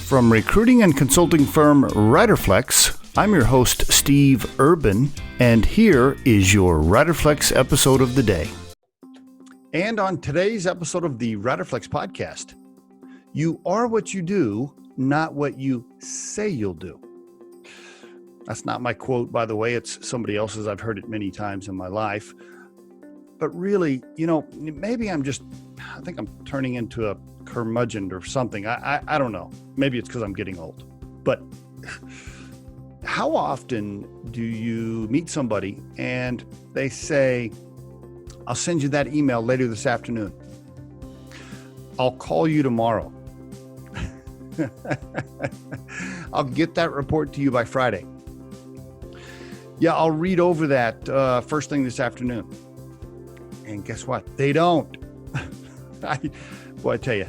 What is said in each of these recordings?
From recruiting and consulting firm Riderflex, I'm your host, Steve Urban, and here is your Riderflex episode of the day. And on today's episode of the Riderflex podcast, you are what you do, not what you say you'll do. That's not my quote, by the way. It's somebody else's. I've heard it many times in my life. But really, maybe I think I'm turning into a curmudgeon or something. I don't know. Maybe it's because I'm getting old. But how often do you meet somebody and they say, I'll send you that email later this afternoon. I'll call you tomorrow. I'll get that report to you by Friday. Yeah, I'll read over that first thing this afternoon. And guess what? They don't. I tell you,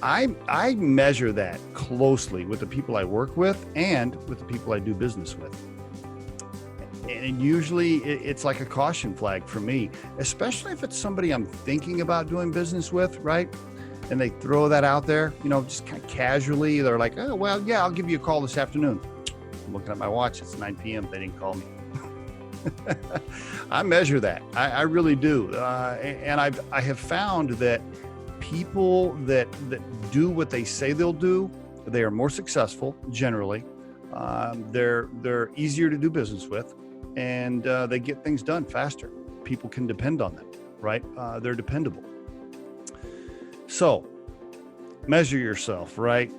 I measure that closely with the people I work with and with the people I do business with. And usually it's like a caution flag for me, especially if it's somebody I'm thinking about doing business with, right? And they throw that out there, just kind of casually. They're like, oh, well, yeah, I'll give you a call this afternoon. I'm looking at my watch. It's 9 p.m. They didn't call me. I measure that. I really do. And I have found that people that do what they say they'll do, they are more successful generally. They're easier to do business with, and they get things done faster. People can depend on them, right? They're dependable. So measure yourself, right?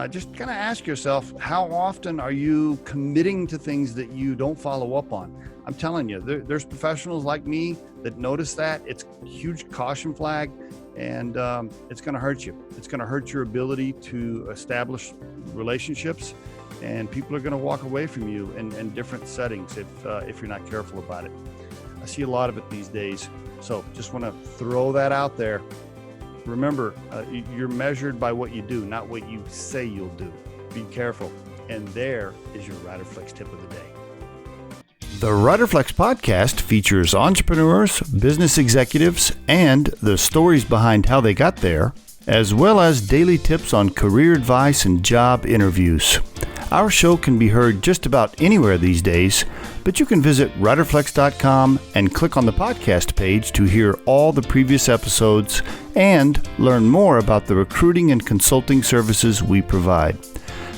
Just kind of ask yourself, how often are you committing to things that you don't follow up on? I'm telling you, there's professionals like me that notice that. It's a huge caution flag, and it's going to hurt you. It's going to hurt your ability to establish relationships, and people are going to walk away from you in different settings if you're not careful about it. I see a lot of it these days. So just want to throw that out there. Remember, you're measured by what you do, not what you say you'll do. Be careful. And there is your Riderflex tip of the day. The Riderflex podcast features entrepreneurs, business executives, and the stories behind how they got there, as well as daily tips on career advice and job interviews. Our show can be heard just about anywhere these days, but you can visit riderflex.com and click on the podcast page to hear all the previous episodes and learn more about the recruiting and consulting services we provide.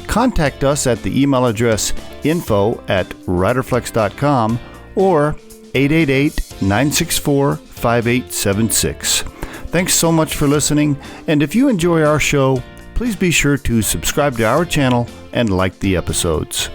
Contact us at the email address info@riderflex.com or 888-964-5876. Thanks so much for listening, and if you enjoy our show, please be sure to subscribe to our channel and like the episodes.